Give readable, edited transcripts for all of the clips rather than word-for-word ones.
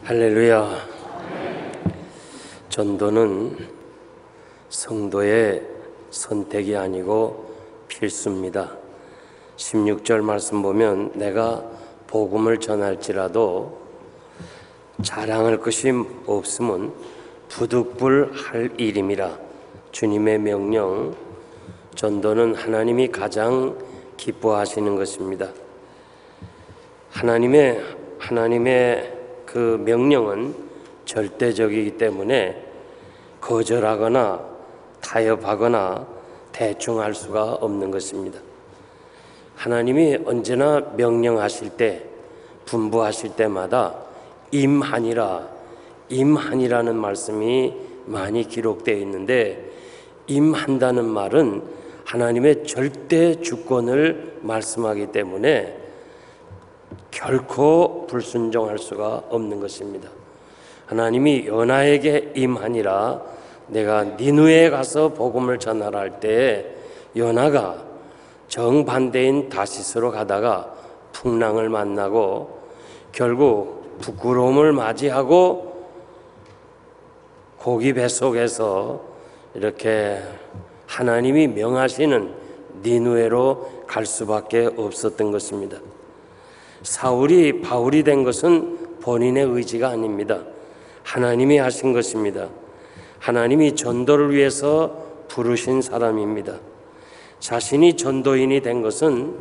할렐루야. 전도는 성도의 선택이 아니고 필수입니다. 16절 말씀 보면 내가 복음을 전할지라도 자랑할 것이 없으면 부득불할 일임이라. 주님의 명령, 전도는 하나님이 가장 기뻐하시는 것입니다. 하나님의 그 명령은 절대적이기 때문에 거절하거나 타협하거나 대충 할 수가 없는 것입니다. 하나님이 언제나 명령하실 때, 분부하실 때마다 임하니라는 말씀이 많이 기록되어 있는데, 임한다는 말은 하나님의 절대 주권을 말씀하기 때문에 결코 불순종할 수가 없는 것입니다. 하나님이 요나에게 임하니라, 내가 니느웨에 가서 복음을 전하라 할 때 요나가 정반대인 다시스로 가다가 풍랑을 만나고 결국 부끄러움을 맞이하고 고기 뱃속에서 이렇게 하나님이 명하시는 니느웨로 갈 수밖에 없었던 것입니다. 사울이 바울이 된 것은 본인의 의지가 아닙니다. 하나님이 하신 것입니다. 하나님이 전도를 위해서 부르신 사람입니다. 자신이 전도인이 된 것은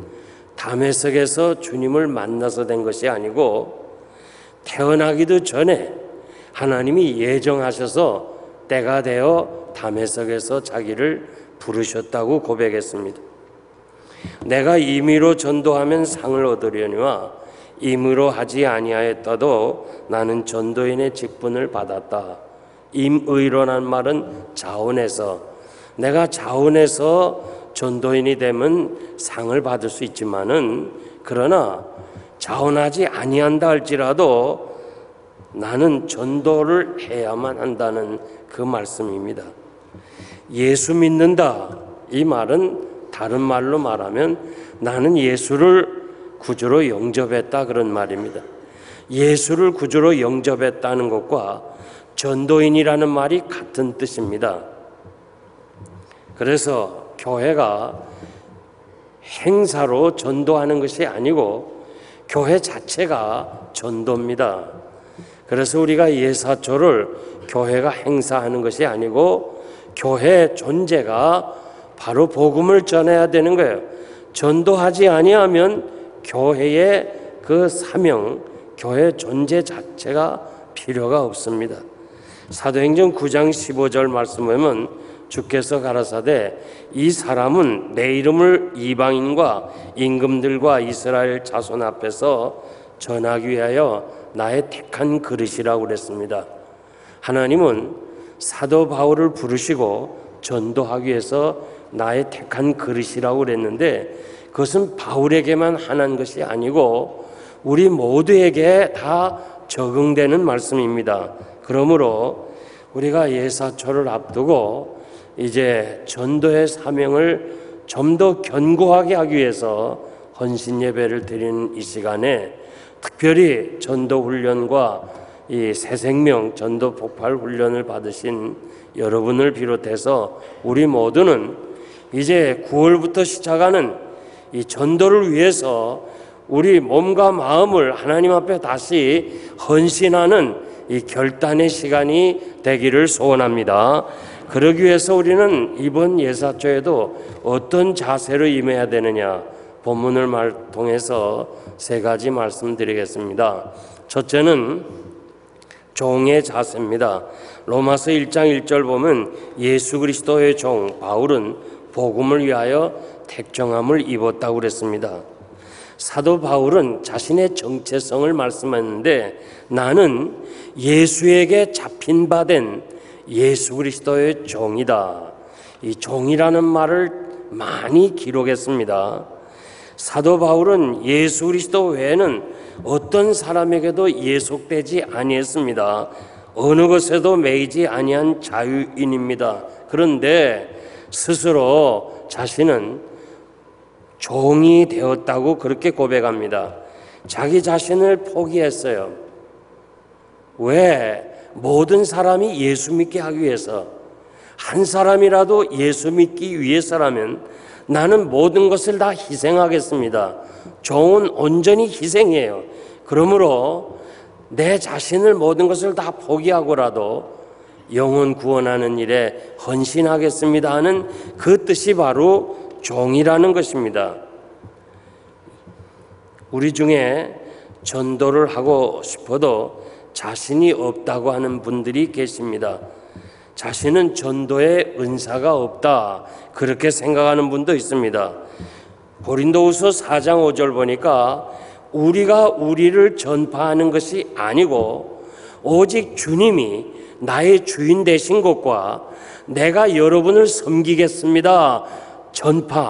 다메섹에서 주님을 만나서 된 것이 아니고 태어나기도 전에 하나님이 예정하셔서 때가 되어 다메섹에서 자기를 부르셨다고 고백했습니다. 내가 임의로 전도하면 상을 얻으려니와 임의로 하지 아니하였다도 나는 전도인의 직분을 받았다. 임의로란 말은 자원해서, 내가 자원해서 전도인이 되면 상을 받을 수 있지만은, 그러나 자원하지 아니한다 할지라도 나는 전도를 해야만 한다는 그 말씀입니다. 예수 믿는다, 이 말은 다른 말로 말하면 나는 예수를 구주로 영접했다, 그런 말입니다. 예수를 구주로 영접했다는 것과 전도인이라는 말이 같은 뜻입니다. 그래서 교회가 행사로 전도하는 것이 아니고 교회 자체가 전도입니다. 그래서 우리가 예사초를 교회가 행사하는 것이 아니고 교회 존재가 바로 복음을 전해야 되는 거예요. 전도하지 아니하면 교회의 그 사명, 교회 존재 자체가 필요가 없습니다. 사도행전 9장 15절 말씀 보면 주께서 가라사대 이 사람은 내 이름을 이방인과 임금들과 이스라엘 자손 앞에서 전하기 위하여 나의 택한 그릇이라고 그랬습니다. 하나님은 사도 바울을 부르시고 전도하기 위해서 나의 택한 그릇이라고 그랬는데, 그것은 바울에게만 하는 것이 아니고 우리 모두에게 다 적용되는 말씀입니다. 그러므로 우리가 예사초를 앞두고 이제 전도의 사명을 좀 더 견고하게 하기 위해서 헌신 예배를 드리는 이 시간에 특별히 전도 훈련과 이 새생명 전도 폭발 훈련을 받으신 여러분을 비롯해서 우리 모두는 이제 9월부터 시작하는 이 전도를 위해서 우리 몸과 마음을 하나님 앞에 다시 헌신하는 이 결단의 시간이 되기를 소원합니다. 그러기 위해서 우리는 이번 예사초에도 어떤 자세로 임해야 되느냐, 본문을 통해서 세 가지 말씀드리겠습니다. 첫째는 종의 자세입니다. 로마서 1장 1절 보면 예수 그리스도의 종 바울은 복음을 위하여 택정함을 입었다고 그랬습니다. 사도 바울은 자신의 정체성을 말씀했는데, 나는 예수에게 잡힌 바 된 예수 그리스도의 종이다. 이 종이라는 말을 많이 기록했습니다. 사도 바울은 예수 그리스도 외에는 어떤 사람에게도 예속되지 아니했습니다. 어느 것에도 매이지 아니한 자유인입니다. 그런데 스스로 자신은 종이 되었다고 그렇게 고백합니다. 자기 자신을 포기했어요. 왜 모든 사람이 예수 믿게 하기 위해서 한 사람이라도 예수 믿기 위해서라면 나는 모든 것을 다 희생하겠습니다. 종은 온전히 희생이에요. 그러므로 내 자신을 모든 것을 다 포기하고라도 영혼 구원하는 일에 헌신하겠습니다 하는 그 뜻이 바로 종이라는 것입니다. 우리 중에 전도를 하고 싶어도 자신이 없다고 하는 분들이 계십니다. 자신은 전도에 은사가 없다 그렇게 생각하는 분도 있습니다. 고린도후서 4장 5절 보니까 우리가 우리를 전파하는 것이 아니고 오직 주님이 나의 주인 되신 것과 내가 여러분을 섬기겠습니다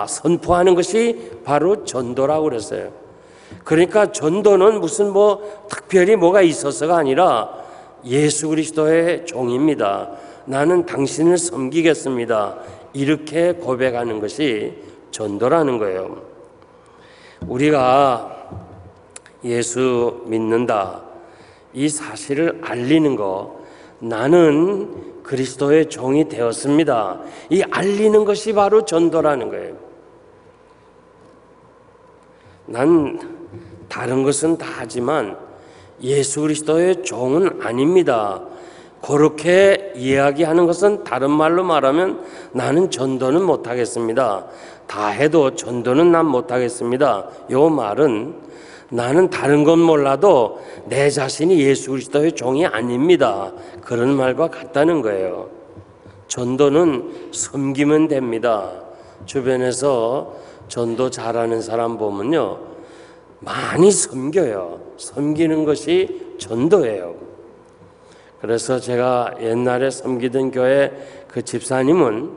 선포하는 것이 바로 전도라고 그랬어요. 그러니까 전도는 무슨 특별히 뭐가 있어서가 아니라 예수 그리스도의 종입니다. 나는 당신을 섬기겠습니다. 이렇게 고백하는 것이 전도라는 거예요. 우리가 예수 믿는다 이 사실을 알리는 거, 나는 그리스도의 종이 되었습니다. 이 알리는 것이 바로 전도라는 거예요. 난 다른 것은 다 하지만 예수 그리스도의 종은 아닙니다. 그렇게 이야기하는 것은 다른 말로 말하면 나는 전도는 못하겠습니다. 다 해도 전도는 난 못하겠습니다. 이 말은 나는 다른 건 몰라도 내 자신이 예수 그리스도의 종이 아닙니다. 그런 말과 같다는 거예요. 전도는 섬기면 됩니다. 주변에서 전도 잘하는 사람 보면요, 많이 섬겨요. 섬기는 것이 전도예요. 그래서 제가 옛날에 섬기던 교회 그 집사님은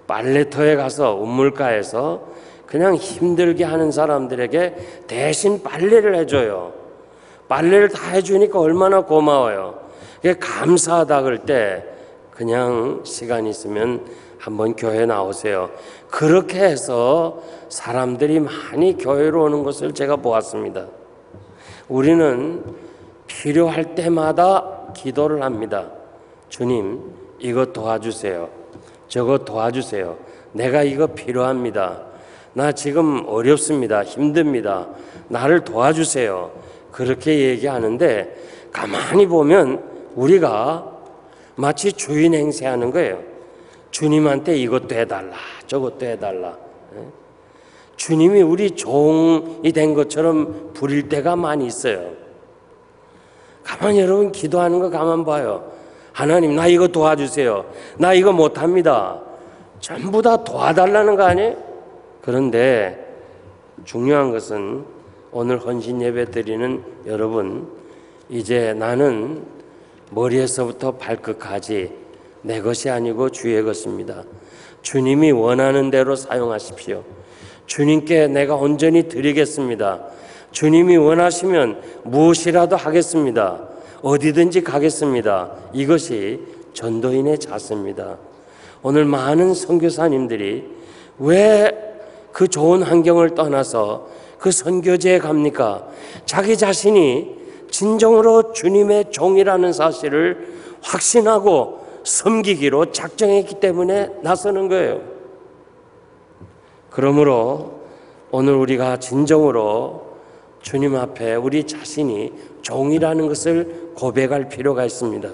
빨래터에 가서 우물가에서 그냥 힘들게 하는 사람들에게 대신 빨래를 해줘요. 빨래를 다 해주니까 얼마나 고마워요. 감사하다 그럴 때 그냥 시간 있으면 한번 교회 나오세요. 그렇게 해서 사람들이 많이 교회로 오는 것을 제가 보았습니다. 우리는 필요할 때마다 기도를 합니다. 주님, 이거 도와주세요. 저거 도와주세요. 내가 이거 필요합니다. 나 지금 어렵습니다. 힘듭니다. 나를 도와주세요. 그렇게 얘기하는데 가만히 보면 우리가 마치 주인 행세하는 거예요. 주님한테 이것도 해달라, 저것도 해달라. 주님이 우리 종이 된 것처럼 부릴 때가 많이 있어요. 가만히 여러분 기도하는 거 가만 봐요. 하나님, 나 이거 도와주세요. 나 이거 못합니다. 전부 다 도와달라는 거 아니에요? 그런데 중요한 것은 오늘 헌신 예배 드리는 여러분, 이제 나는 머리에서부터 발끝까지 내 것이 아니고 주의 것입니다. 주님이 원하는 대로 사용하십시오. 주님께 내가 온전히 드리겠습니다. 주님이 원하시면 무엇이라도 하겠습니다. 어디든지 가겠습니다. 이것이 전도인의 자세입니다. 오늘 많은 선교사님들이 왜 그 좋은 환경을 떠나서 그 선교지에 갑니까? 자기 자신이 진정으로 주님의 종이라는 사실을 확신하고 섬기기로 작정했기 때문에 나서는 거예요. 그러므로 오늘 우리가 진정으로 주님 앞에 우리 자신이 종이라는 것을 고백할 필요가 있습니다.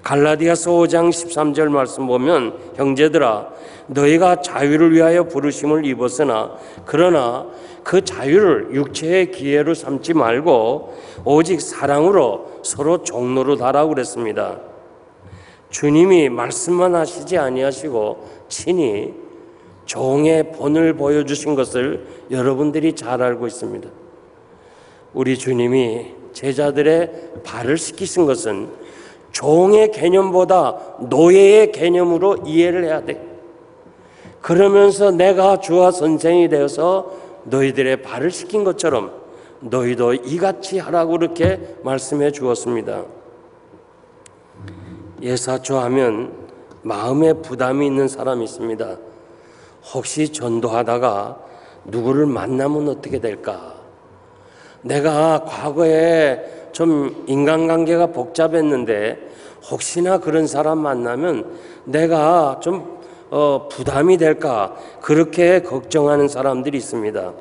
갈라디아서 5장 13절 말씀 보면, 형제들아, 너희가 자유를 위하여 부르심을 입었으나 그러나 그 자유를 육체의 기회로 삼지 말고 오직 사랑으로 서로 종노릇 하라고 그랬습니다. 주님이 말씀만 하시지 아니하시고 친히 종의 본을 보여주신 것을 여러분들이 잘 알고 있습니다. 우리 주님이 제자들의 발을 씻기신 것은 종의 개념보다 노예의 개념으로 이해를 해야 돼. 그러면서 내가 주와 선생이 되어서 너희들의 발을 씻긴 것처럼 너희도 이같이 하라고 그렇게 말씀해 주었습니다. 예사초 하면 마음에 부담이 있는 사람이 있습니다. 혹시 전도하다가 누구를 만나면 어떻게 될까? 내가 과거에 좀 인간관계가 복잡했는데 혹시나 그런 사람 만나면 내가 좀 부담이 될까 그렇게 걱정하는 사람들이 있습니다.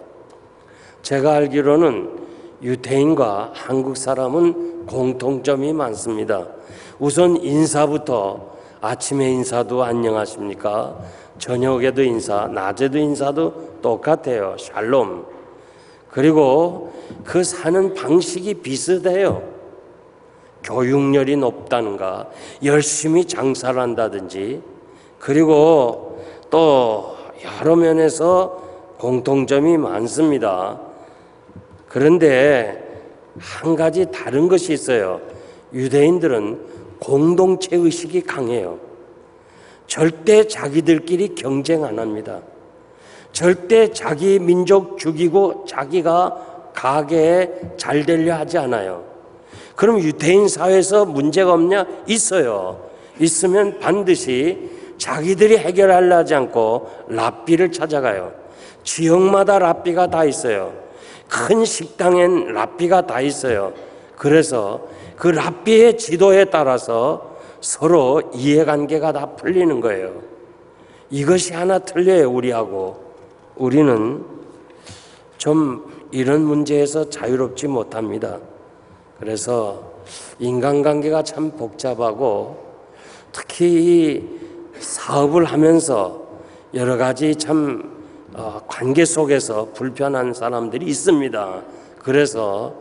제가 알기로는 유대인과 한국 사람은 공통점이 많습니다. 우선 인사부터 아침에 인사도 안녕하십니까? 저녁에도 인사, 낮에도 인사도 똑같아요. 샬롬. 그리고 그 사는 방식이 비슷해요. 교육열이 높다는가, 열심히 장사를 한다든지, 그리고 또 여러 면에서 공통점이 많습니다. 그런데 한 가지 다른 것이 있어요. 유대인들은 공동체 의식이 강해요. 절대 자기들끼리 경쟁 안 합니다. 절대 자기 민족 죽이고 자기가 가게에 잘 되려 하지 않아요. 그럼 유대인 사회에서 문제가 없냐? 있어요. 있으면 반드시 자기들이 해결하려 하지 않고 랍비를 찾아가요. 지역마다 랍비가 다 있어요. 큰 식당엔 랍비가 다 있어요. 그래서 그 랍비의 지도에 따라서 서로 이해관계가 다 풀리는 거예요. 이것이 하나 틀려요, 우리하고. 우리는 좀 이런 문제에서 자유롭지 못합니다. 그래서 인간관계가 참 복잡하고 특히 이 사업을 하면서 여러 가지 참 관계 속에서 불편한 사람들이 있습니다. 그래서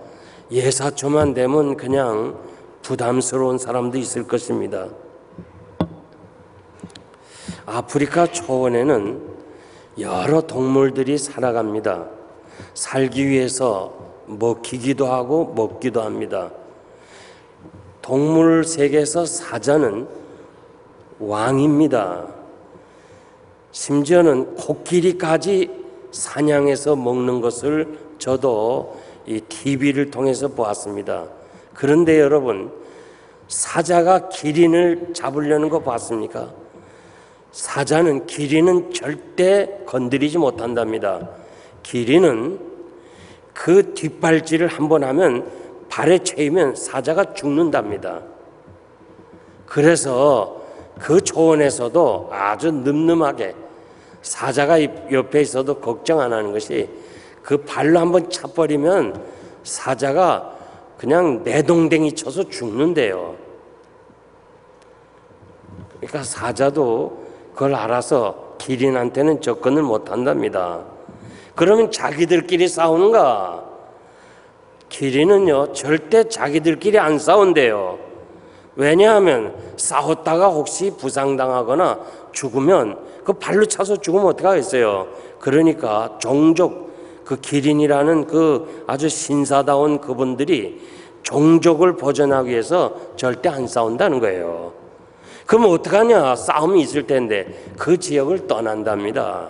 예사초만 되면 그냥 부담스러운 사람도 있을 것입니다. 아프리카 초원에는 여러 동물들이 살아갑니다. 살기 위해서 먹히기도 하고 먹기도 합니다. 동물 세계에서 사자는 왕입니다. 심지어는 코끼리까지 사냥해서 먹는 것을 저도 이 TV를 통해서 보았습니다. 그런데 여러분, 사자가 기린을 잡으려는 거 봤습니까? 사자는 기린은 절대 건드리지 못한답니다. 기린은 그 뒷발질을 한번 하면 발에 채이면 사자가 죽는답니다. 그래서 그 초원에서도 아주 늠름하게 사자가 옆에 있어도 걱정 안 하는 것이 그 발로 한번 차버리면 사자가 그냥 내동댕이 쳐서 죽는데요. 그러니까 사자도 그걸 알아서 기린한테는 접근을 못 한답니다. 그러면 자기들끼리 싸우는가? 기린은요 절대 자기들끼리 안 싸운대요. 왜냐하면 싸웠다가 혹시 부상당하거나 죽으면 그 발로 차서 죽으면 어떡하겠어요. 그러니까 종족, 그 기린이라는 그 아주 신사다운 그분들이 종족을 보존하기 위해서 절대 안 싸운다는 거예요. 그럼 어떡하냐? 싸움이 있을 텐데 그 지역을 떠난답니다.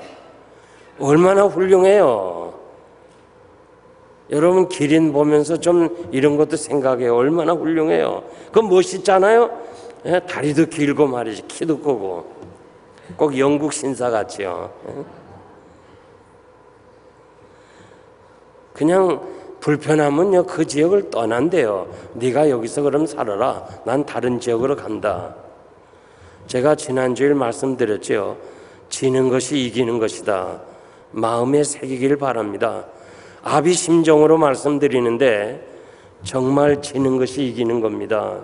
얼마나 훌륭해요. 여러분 기린 보면서 좀 이런 것도 생각해요. 얼마나 훌륭해요. 그건 멋있잖아요. 다리도 길고 말이지, 키도 크고 꼭 영국 신사 같지요. 그냥 불편하면요 그 지역을 떠난대요. 네가 여기서 그럼 살아라. 난 다른 지역으로 간다. 제가 지난주에 말씀드렸죠. 지는 것이 이기는 것이다. 마음에 새기길 바랍니다. 아비심정으로 말씀드리는데 정말 지는 것이 이기는 겁니다.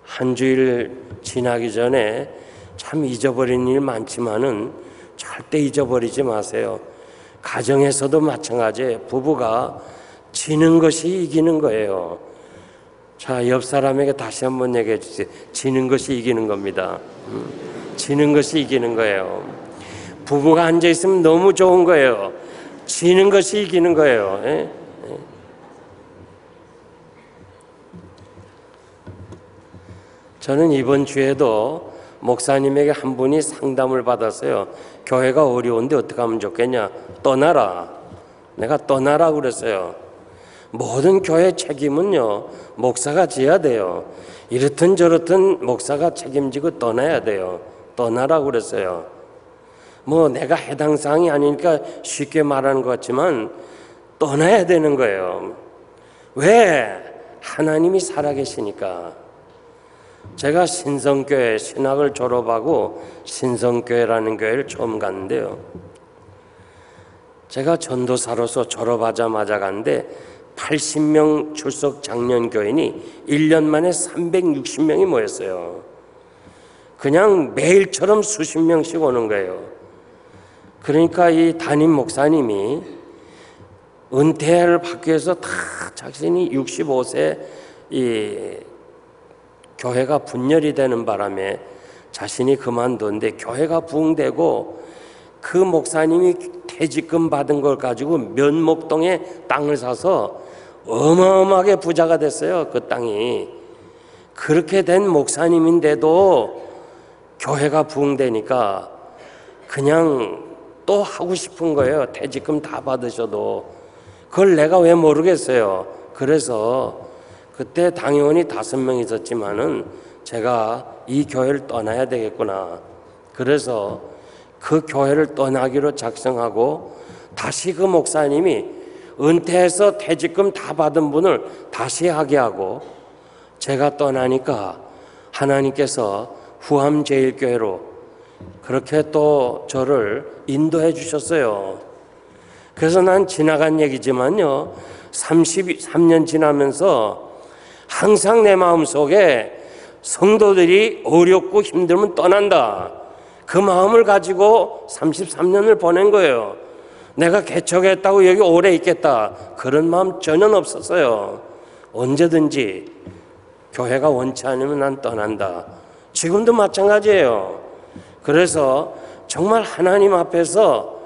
한 주일 지나기 전에 참 잊어버린 일 많지만은 절대 잊어버리지 마세요. 가정에서도 마찬가지예요. 부부가 지는 것이 이기는 거예요. 자, 옆 사람에게 다시 한번 얘기해 주세요. 지는 것이 이기는 겁니다. 지는 것이 이기는 거예요. 부부가 앉아있으면 너무 좋은 거예요. 지는 것이 이기는 거예요. 저는 이번 주에도 목사님에게 한 분이 상담을 받았어요. 교회가 어려운데 어떻게 하면 좋겠냐? 떠나라. 내가 떠나라 그랬어요. 모든 교회 책임은요 목사가 져야 돼요. 이렇든 저렇든 목사가 책임지고 떠나야 돼요. 떠나라 그랬어요. 뭐 내가 해당 사항이 아니니까 쉽게 말하는 것 같지만 떠나야 되는 거예요. 왜? 하나님이 살아계시니까. 제가 신성교회 신학을 졸업하고 신성교회라는 교회를 처음 갔는데요, 제가 전도사로서 졸업하자마자 갔는데 80명 출석 장년교인이 1년 만에 360명이 모였어요. 그냥 매일처럼 수십 명씩 오는 거예요. 그러니까 이 담임 목사님이 은퇴를 받기 위해서 다 자신이 65세 이 교회가 분열이 되는 바람에 자신이 그만뒀는데, 교회가 부흥되고 그 목사님이 퇴직금 받은 걸 가지고 면목동에 땅을 사서 어마어마하게 부자가 됐어요. 그 땅이. 그렇게 된 목사님인데도 교회가 부흥되니까 그냥 또 하고 싶은 거예요. 퇴직금 다 받으셔도. 그걸 내가 왜 모르겠어요. 그래서 그때 당회원이 5명 있었지만은 제가 이 교회를 떠나야 되겠구나. 그래서 그 교회를 떠나기로 작성하고, 다시 그 목사님이 은퇴해서 퇴직금 다 받은 분을 다시 하게 하고, 제가 떠나니까 하나님께서 후암제일교회로 그렇게 또 저를 인도해 주셨어요. 그래서 난 지나간 얘기지만요, 33년 지나면서 항상 내 마음속에 성도들이 어렵고 힘들면 떠난다, 그 마음을 가지고 33년을 보낸 거예요. 내가 개척했다고 여기 오래 있겠다, 그런 마음 전혀 없었어요. 언제든지 교회가 원치 않으면 난 떠난다. 지금도 마찬가지예요. 그래서 정말 하나님 앞에서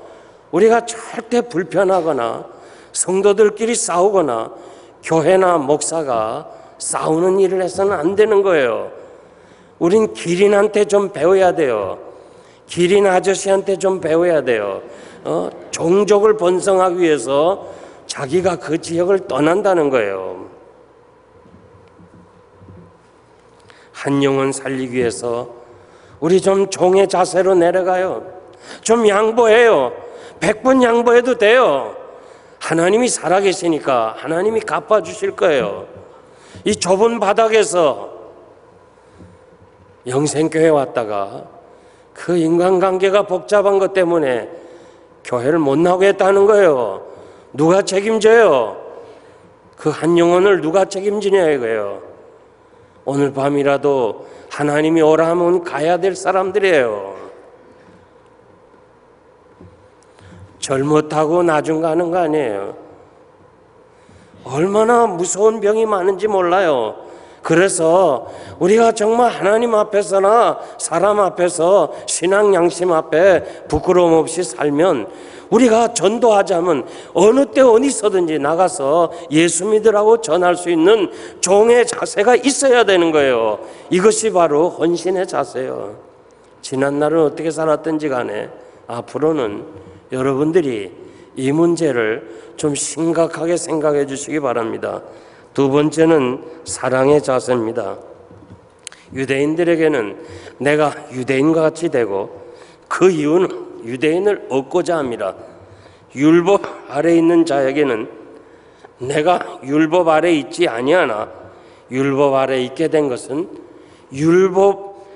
우리가 절대 불편하거나 성도들끼리 싸우거나 교회나 목사가 싸우는 일을 해서는 안 되는 거예요. 우린 기린한테 좀 배워야 돼요. 기린 아저씨한테 좀 배워야 돼요. 종족을 번성하기 위해서 자기가 그 지역을 떠난다는 거예요. 한 영혼 살리기 위해서 우리 좀 종의 자세로 내려가요. 좀 양보해요. 100번 양보해도 돼요. 하나님이 살아계시니까 하나님이 갚아주실 거예요. 이 좁은 바닥에서 영생교회 왔다가 그 인간관계가 복잡한 것 때문에 교회를 못 나오겠다는 거예요. 누가 책임져요? 그 한 영혼을 누가 책임지냐 이거예요. 오늘 밤이라도 하나님이 오라 하면 가야 될 사람들이에요. 젊었다고 나중 가는 거 아니에요. 얼마나 무서운 병이 많은지 몰라요. 그래서 우리가 정말 하나님 앞에서나 사람 앞에서 신앙 양심 앞에 부끄러움 없이 살면, 우리가 전도하자면 어느 때 어디서든지 나가서 예수 믿으라고 전할 수 있는 종의 자세가 있어야 되는 거예요. 이것이 바로 헌신의 자세예요. 지난 날은 어떻게 살았든지 간에 앞으로는 여러분들이 이 문제를 좀 심각하게 생각해 주시기 바랍니다. 두 번째는 사랑의 자세입니다. 유대인들에게는 내가 유대인과 같이 되고, 그 이유는 유대인을 얻고자 함이라. 율법 아래 있는 자에게는 내가 율법 아래 있지 아니하나, 율법 아래 있게 된 것은 율법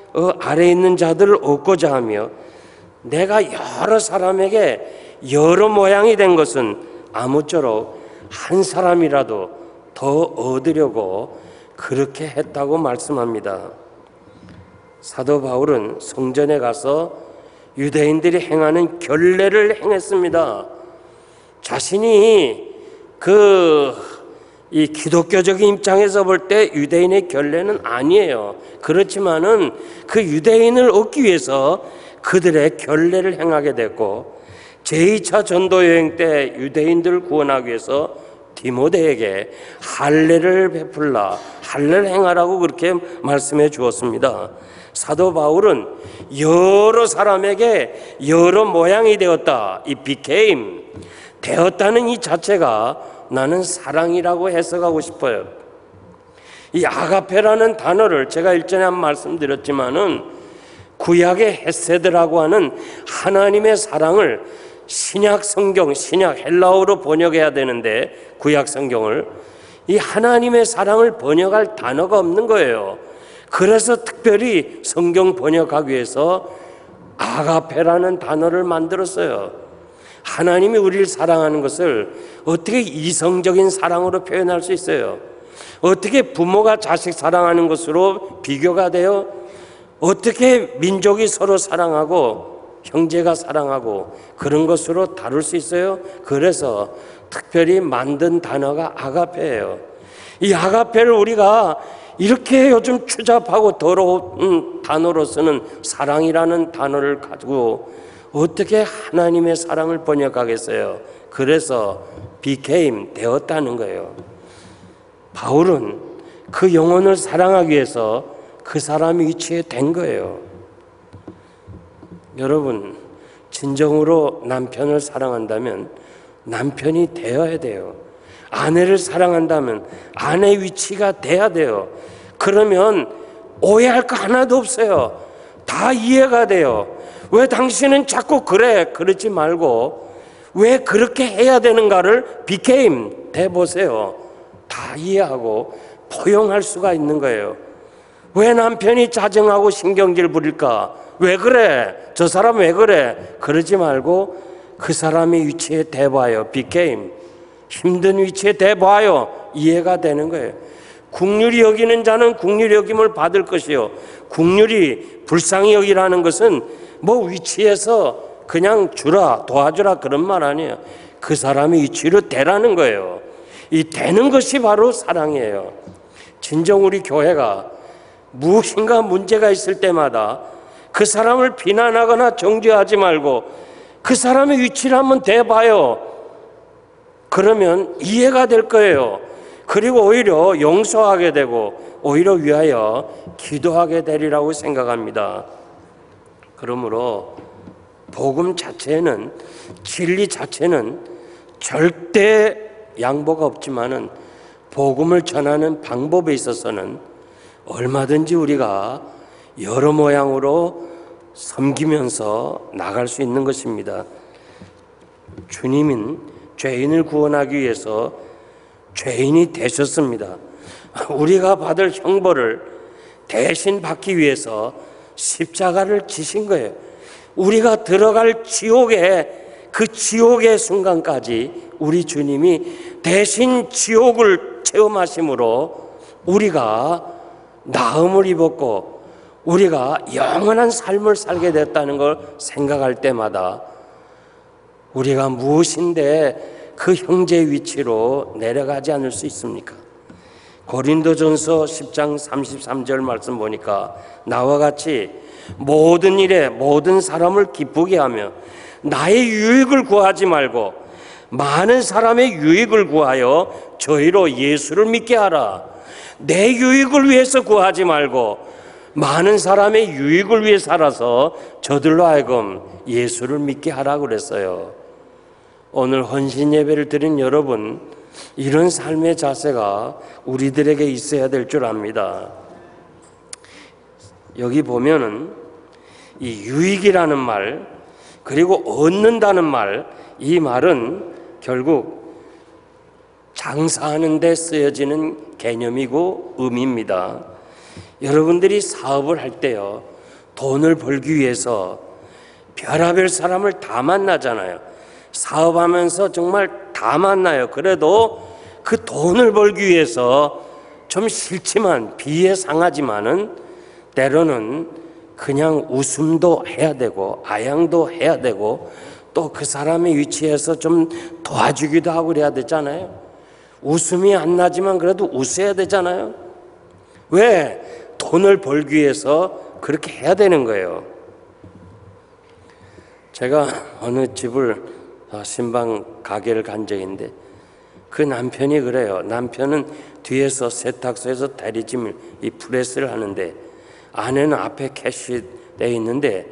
아래 있는 자들을 얻고자 하며, 내가 여러 사람에게 여러 모양이 된 것은 아무쪼록 한 사람이라도 더 얻으려고 그렇게 했다고 말씀합니다. 사도 바울은 성전에 가서 유대인들이 행하는 결례를 행했습니다. 자신이 이 기독교적인 입장에서 볼 때 유대인의 결례는 아니에요. 그렇지만은 그 유대인을 얻기 위해서 그들의 결례를 행하게 됐고, 제2차 전도 여행 때 유대인들을 구원하기 위해서 디모데에게 할례를 베풀라, 할례를 행하라고 그렇게 말씀해 주었습니다. 사도 바울은 여러 사람에게 여러 모양이 되었다, 이 became, 되었다는 이 자체가 나는 사랑이라고 해석하고 싶어요. 이 아가페라는 단어를 제가 일전에 한 말씀드렸지만은, 구약의 헤세드라고 하는 하나님의 사랑을 신약 성경, 신약 헬라어로 번역해야 되는데 구약 성경을 이 하나님의 사랑을 번역할 단어가 없는 거예요. 그래서 특별히 성경 번역하기 위해서 아가페라는 단어를 만들었어요. 하나님이 우리를 사랑하는 것을 어떻게 이성적인 사랑으로 표현할 수 있어요? 어떻게 부모가 자식 사랑하는 것으로 비교가 돼요? 어떻게 민족이 서로 사랑하고 형제가 사랑하고 그런 것으로 다룰 수 있어요? 그래서 특별히 만든 단어가 아가페예요. 이 아가페를 우리가 이렇게 요즘 추잡하고 더러운 단어로 쓰는 사랑이라는 단어를 가지고 어떻게 하나님의 사랑을 번역하겠어요? 그래서 became, 되었다는 거예요. 바울은 그 영혼을 사랑하기 위해서 그 사람이 위치에 된 거예요. 여러분, 진정으로 남편을 사랑한다면 남편이 되어야 돼요. 아내를 사랑한다면 아내 위치가 돼야 돼요. 그러면 오해할 거 하나도 없어요. 다 이해가 돼요. 왜 당신은 자꾸 그래? 그러지 말고 왜 그렇게 해야 되는가를 became, 돼보세요. 다 이해하고 포용할 수가 있는 거예요. 왜 남편이 짜증하고 신경질 부릴까? 왜 그래? 저 사람 왜 그래? 그러지 말고 그 사람의 위치에 대봐요. became. 힘든 위치에 대봐요. 이해가 되는 거예요. 긍휼히 여기는 자는 긍휼히 여김을 받을 것이요. 긍휼히 불쌍히 여기라는 것은 뭐 위치에서 그냥 주라, 도와주라 그런 말 아니에요. 그 사람의 위치로 대라는 거예요. 이 되는 것이 바로 사랑이에요. 진정 우리 교회가 무엇인가 문제가 있을 때마다 그 사람을 비난하거나 정죄하지 말고 그 사람의 위치를 한번 대봐요. 그러면 이해가 될 거예요. 그리고 오히려 용서하게 되고 오히려 위하여 기도하게 되리라고 생각합니다. 그러므로 복음 자체는, 진리 자체는 절대 양보가 없지만은 복음을 전하는 방법에 있어서는 얼마든지 우리가 여러 모양으로 섬기면서 나갈 수 있는 것입니다. 주님은 죄인을 구원하기 위해서 죄인이 되셨습니다. 우리가 받을 형벌을 대신 받기 위해서 십자가를 지신 거예요. 우리가 들어갈 지옥에, 그 지옥의 순간까지 우리 주님이 대신 지옥을 체험하심으로 우리가 나음을 입었고 우리가 영원한 삶을 살게 됐다는 걸 생각할 때마다 우리가 무엇인데 그 형제의 위치로 내려가지 않을 수 있습니까? 고린도전서 10장 33절 말씀 보니까 나와 같이 모든 일에 모든 사람을 기쁘게 하며 나의 유익을 구하지 말고 많은 사람의 유익을 구하여 저희로 예수를 믿게 하라. 내 유익을 위해서 구하지 말고 많은 사람의 유익을 위해 살아서 저들로 하여금 예수를 믿게 하라고 그랬어요. 오늘 헌신 예배를 드린 여러분, 이런 삶의 자세가 우리들에게 있어야 될 줄 압니다. 여기 보면은 이 유익이라는 말, 그리고 얻는다는 말, 이 말은 결국 장사하는 데 쓰여지는 개념이고 의미입니다. 여러분들이 사업을 할 때요, 돈을 벌기 위해서 별의별 사람을 다 만나잖아요. 사업하면서 정말 다 만나요. 그래도 그 돈을 벌기 위해서 좀 싫지만 비에 상하지만은 때로는 그냥 웃음도 해야 되고 아양도 해야 되고 또 그 사람의 위치에서 좀 도와주기도 하고 그래야 되잖아요. 웃음이 안 나지만 그래도 웃어야 되잖아요. 왜? 돈을 벌기 위해서 그렇게 해야 되는 거예요. 제가 어느 집을 신방 가게를 간 적이 있는데 그 남편이 그래요. 남편은 뒤에서 세탁소에서 대리짐을 이 프레스를 하는데 아내는 앞에 캐시되어 있는데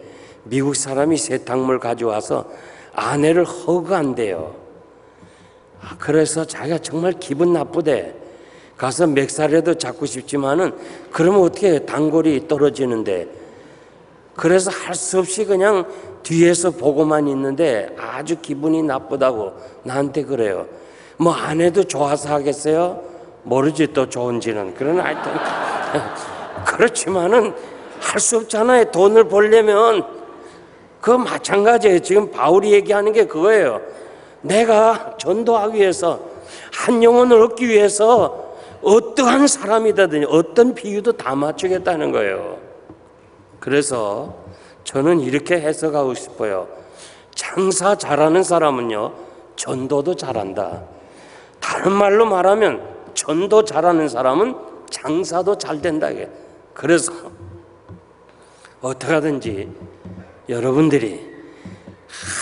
미국 사람이 세탁물 가져와서 아내를 허그한대요. 그래서 자기가 정말 기분 나쁘대. 가서 멱살이라도 잡고 싶지만은 그러면 어떻게 해요? 단골이 떨어지는데. 그래서 할 수 없이 그냥 뒤에서 보고만 있는데 아주 기분이 나쁘다고 나한테 그래요. 뭐 아내도 좋아서 하겠어요? 모르지 또 좋은지는. 그러나 하여튼 그렇지만은 할 수 없잖아요. 돈을 벌려면. 그거 마찬가지예요. 지금 바울이 얘기하는 게 그거예요. 내가 전도하기 위해서, 한 영혼을 얻기 위해서 어떠한 사람이든 어떤 비유도 다 맞추겠다는 거예요. 그래서 저는 이렇게 해석하고 싶어요. 장사 잘하는 사람은요, 전도도 잘한다. 다른 말로 말하면 전도 잘하는 사람은 장사도 잘 된다. 그래서 어떻게 하든지 여러분들이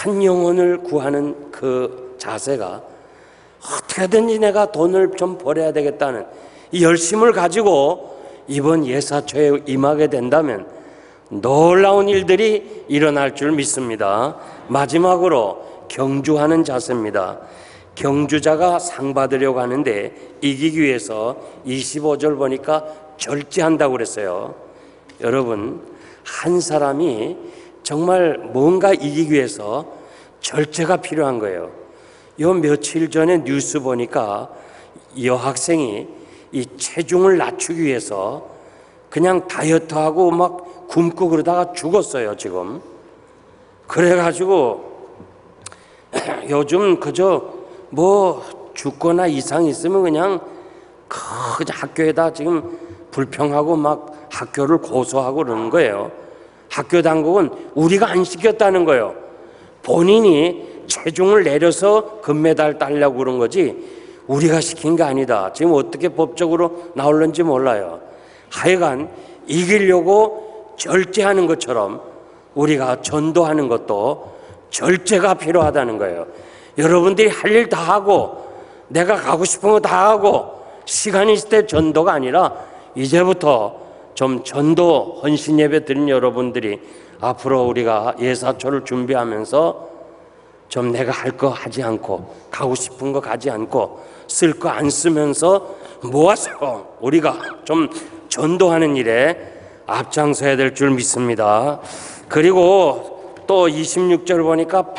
한 영혼을 구하는 그 자세가, 어떻게든지 내가 돈을 좀 벌어야 되겠다는 이 열심을 가지고 이번 예사초에 임하게 된다면 놀라운 일들이 일어날 줄 믿습니다. 마지막으로 경주하는 자세입니다. 경주자가 상 받으려고 하는데 이기기 위해서 25절 보니까 절제한다고 그랬어요. 여러분, 한 사람이 정말 뭔가 이기기 위해서 절제가 필요한 거예요. 요 며칠 전에 뉴스 보니까 여학생이 이 체중을 낮추기 위해서 그냥 다이어트하고 막 굶고 그러다가 죽었어요, 지금. 그래가지고 요즘 그저 뭐 죽거나 이상 있으면 그냥 학교에다 지금 불평하고 막 학교를 고소하고 그러는 거예요. 학교 당국은 우리가 안 시켰다는 거예요. 본인이 체중을 내려서 금메달 따려고 그런 거지 우리가 시킨 게 아니다. 지금 어떻게 법적으로 나올는지 몰라요. 하여간 이기려고 절제하는 것처럼 우리가 전도하는 것도 절제가 필요하다는 거예요. 여러분들이 할 일 다 하고 내가 가고 싶은 거 다 하고 시간이 있을 때 전도가 아니라 이제부터 좀 전도 헌신 예배 드린 여러분들이 앞으로 우리가 예사초를 준비하면서 좀 내가 할 거 하지 않고 가고 싶은 거 가지 않고 쓸 거 안 쓰면서 모아서 우리가 좀 전도하는 일에 앞장서야 될 줄 믿습니다. 그리고 또 26절 보니까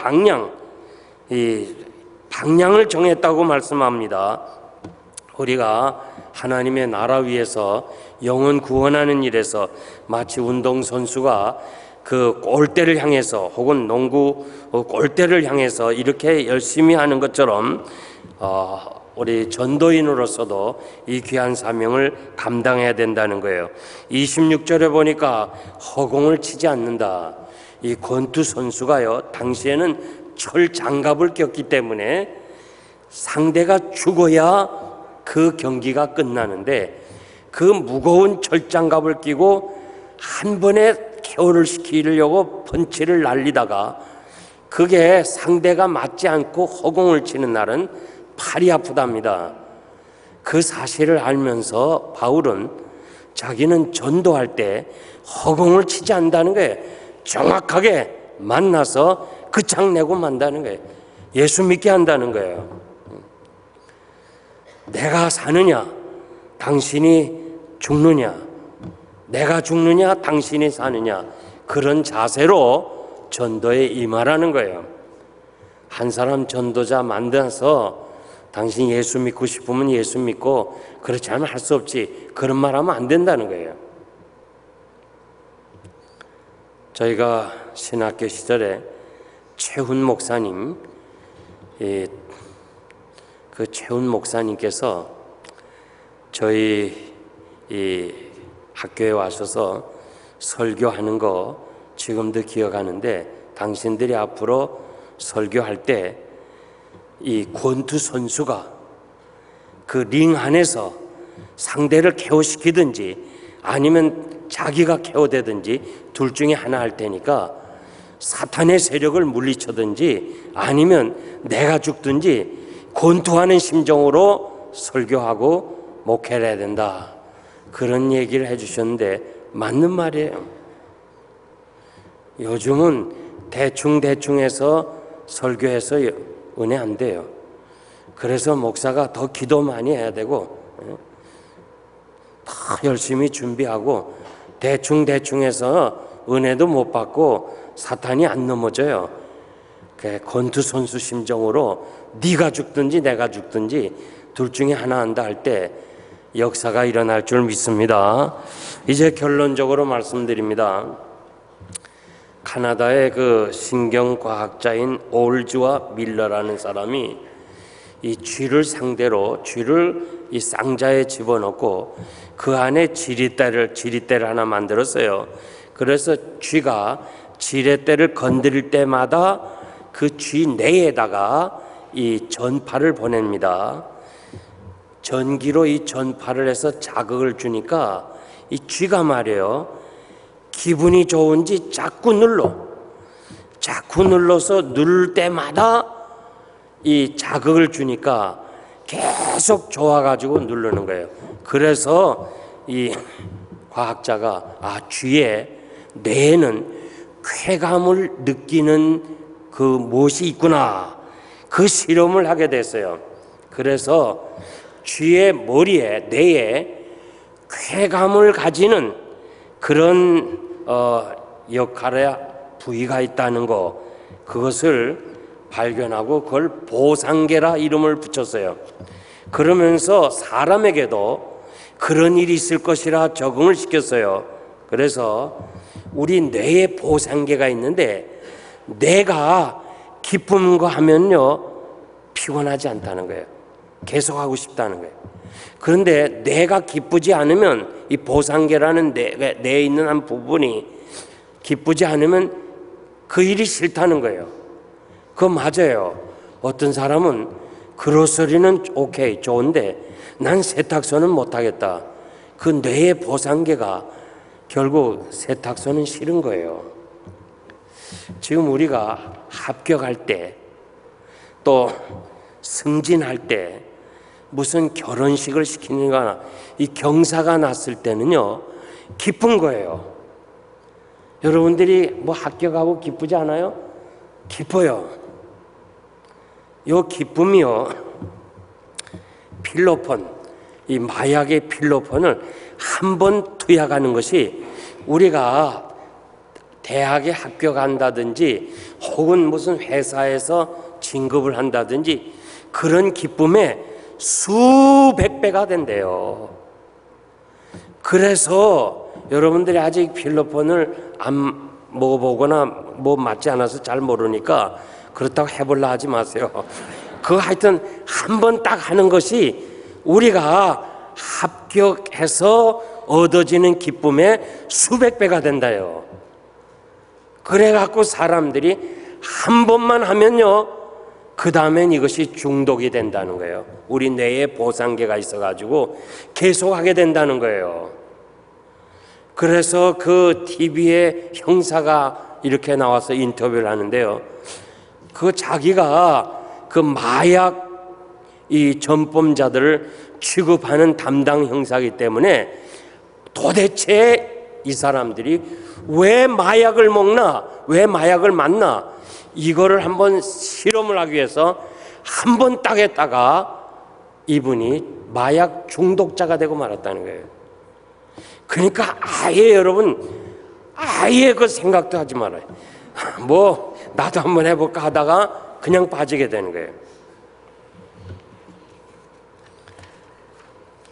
방향을 정했다고 말씀합니다. 우리가 하나님의 나라 위해서 영혼 구원하는 일에서 마치 운동선수가 그 골대를 향해서 혹은 농구 골대를 향해서 이렇게 열심히 하는 것처럼 우리 전도인으로서도 이 귀한 사명을 감당해야 된다는 거예요. 26절에 보니까 허공을 치지 않는다. 이 권투 선수가요, 당시에는 철 장갑을 꼈기 때문에 상대가 죽어야 그 경기가 끝나는데 그 무거운 철 장갑을 끼고 한 번에 KO를 시키려고 펀치를 날리다가 그게 상대가 맞지 않고 허공을 치는 날은 팔이 아프답니다. 그 사실을 알면서 바울은 자기는 전도할 때 허공을 치지 않는다는 거예요. 정확하게 만나서 그창내고 만다는 거예요. 예수 믿게 한다는 거예요. 내가 사느냐 당신이 죽느냐, 내가 죽느냐 당신이 사느냐, 그런 자세로 전도에 임하라는 거예요. 한 사람 전도자 만들어서 당신 예수 믿고 싶으면 예수 믿고 그렇지 않으면 할 수 없지, 그런 말 하면 안 된다는 거예요. 저희가 신학교 시절에 최훈 목사님, 그 최훈 목사님께서 저희 이 학교에 와셔서 설교하는 거 지금도 기억하는데, 당신들이 앞으로 설교할 때 이 권투 선수가 그 링 안에서 상대를 KO시키든지 아니면 자기가 KO되든지 둘 중에 하나 할 테니까 사탄의 세력을 물리쳐든지 아니면 내가 죽든지 권투하는 심정으로 설교하고 목회를 해야 된다, 그런 얘기를 해주셨는데 맞는 말이에요. 요즘은 대충 해서 설교해서 은혜 안 돼요. 그래서 목사가 더 기도 많이 해야 되고 더 열심히 준비하고 대충 해서 은혜도 못 받고 사탄이 안 넘어져요. 권투 선수 심정으로 네가 죽든지 내가 죽든지 둘 중에 하나 한다 할 때 역사가 일어날 줄 믿습니다. 이제 결론적으로 말씀드립니다. 카나다의 그 신경과학자인 올즈와 밀러라는 사람이 이 쥐를 상대로 쥐를 이 상자에 집어넣고 그 안에 지렛대를 하나 만들었어요. 그래서 쥐가 지렛대를 건드릴 때마다 그 쥐 내에다가 이 전파를 보냅니다. 전기로 이 전파를 해서 자극을 주니까 이 쥐가 말이에요, 기분이 좋은지 자꾸 눌러서 누를 때마다 이 자극을 주니까 계속 좋아가지고 누르는 거예요. 그래서 이 과학자가 쥐의 뇌에는 쾌감을 느끼는 그 무엇이 있구나, 그 실험을 하게 됐어요. 그래서 쥐의 머리에, 뇌에 쾌감을 가지는 그런 역할의 부위가 있다는 거, 그것을 발견하고 그걸 보상계라 이름을 붙였어요. 그러면서 사람에게도 그런 일이 있을 것이라 적응을 시켰어요. 그래서 우리 뇌에 보상계가 있는데 내가 기쁜 거 하면요 피곤하지 않다는 거예요. 계속하고 싶다는 거예요. 그런데 내가 기쁘지 않으면 이 보상계라는 뇌에 있는 한 부분이 기쁘지 않으면 그 일이 싫다는 거예요. 그거 맞아요. 어떤 사람은 그로서리는 오케이 좋은데 난 세탁소는 못하겠다. 그 뇌의 보상계가 결국 세탁소는 싫은 거예요. 지금 우리가 합격할 때 또 승진할 때 무슨 결혼식을 시키는가, 이 경사가 났을 때는요 기쁜 거예요. 여러분들이 뭐 합격하고 기쁘지 않아요? 기뻐요. 요 기쁨이요, 필로폰, 이 마약의 필로폰을 한 번 투약하는 것이 우리가 대학에 합격한다든지 혹은 무슨 회사에서 진급을 한다든지 그런 기쁨에 수백 배가 된대요. 그래서 여러분들이 아직 필로폰을 안 먹어보거나 뭐 맞지 않아서 잘 모르니까 그렇다고 해볼라 하지 마세요. 그거 하여튼 한 번 딱 하는 것이 우리가 합격해서 얻어지는 기쁨의 수백 배가 된다요. 그래갖고 사람들이 한 번만 하면요 그 다음엔 이것이 중독이 된다는 거예요. 우리 뇌에 보상계가 있어가지고 계속하게 된다는 거예요. 그래서 그 TV에 형사가 이렇게 나와서 인터뷰를 하는데요, 그 자기가 그 마약 이 전범자들을 취급하는 담당 형사이기 때문에 도대체 이 사람들이 왜 마약을 먹나, 왜 마약을 맞나, 이거를 한번 실험을 하기 위해서 한 번 딱 했다가 이분이 마약 중독자가 되고 말았다는 거예요. 그러니까 아예 여러분 아예 그 생각도 하지 말아요. 뭐 나도 한번 해볼까 하다가 그냥 빠지게 되는 거예요.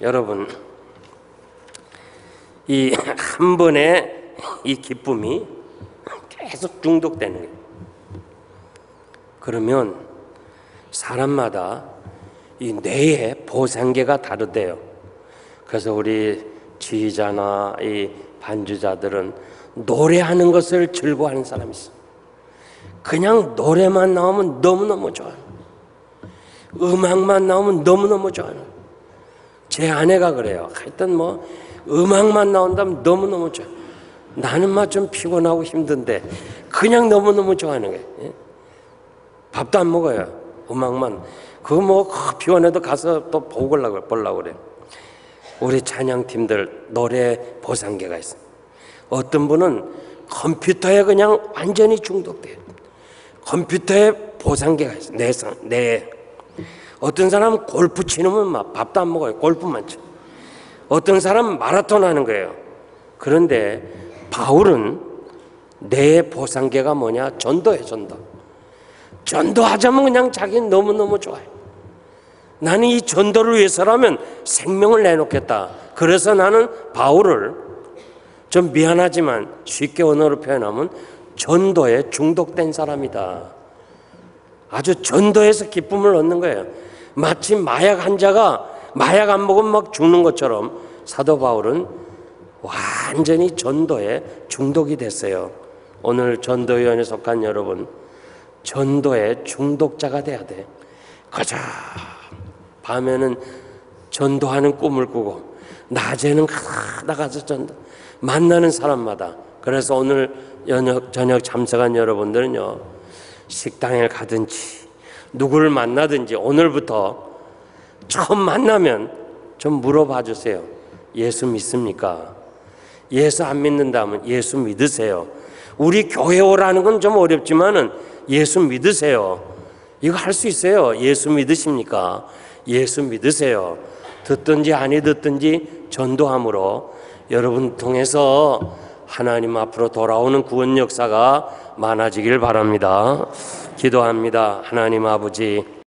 여러분, 이 한 번의 이 기쁨이 계속 중독되는 거예요. 그러면 사람마다 이 뇌의 보상계가 다르대요. 그래서 우리 지휘자나 이 반주자들은 노래하는 것을 즐거워하는 사람이 있어. 그냥 노래만 나오면 너무너무 좋아요. 음악만 나오면 너무너무 좋아요. 제 아내가 그래요. 하여튼 뭐 음악만 나온다면 너무너무 좋아요. 나는 막 좀 피곤하고 힘든데 그냥 너무너무 좋아하는 거예요. 예? 밥도 안 먹어요. 음악만. 그거 뭐 피곤해도 가서 또 보려고 그래요. 우리 찬양팀들 노래 보상계가 있어요. 어떤 분은 컴퓨터에 그냥 완전히 중독돼요. 컴퓨터에 보상계가 있어요. 내 어떤 사람은 골프 치면 막 밥도 안 먹어요. 골프만 쳐. 어떤 사람은 마라톤 하는 거예요. 그런데 바울은 내 보상계가 뭐냐? 전도예요. 전도하자면 그냥 자기는 너무너무 좋아요. 나는 이 전도를 위해서라면 생명을 내놓겠다. 그래서 나는 바울을 좀 미안하지만 쉽게 언어로 표현하면 전도에 중독된 사람이다. 아주 전도에서 기쁨을 얻는 거예요. 마치 마약 환자가 마약 안 먹으면 막 죽는 것처럼 사도 바울은 완전히 전도에 중독이 됐어요. 오늘 전도위원회에 속한 여러분, 전도의 중독자가 돼야 돼. 가자. 밤에는 전도하는 꿈을 꾸고 낮에는 나가서 전도 만나는 사람마다. 그래서 오늘 저녁 참석한 여러분들은요, 식당에 가든지 누구를 만나든지 오늘부터 처음 만나면 좀 물어봐 주세요. 예수 믿습니까? 예수 안 믿는다면 예수 믿으세요. 우리 교회 오라는 건 좀 어렵지만은 예수 믿으세요. 이거 할 수 있어요. 예수 믿으십니까? 예수 믿으세요. 듣든지 아니 듣든지 전도함으로 여러분 통해서 하나님 앞으로 돌아오는 구원 역사가 많아지길 바랍니다. 기도합니다. 하나님 아버지,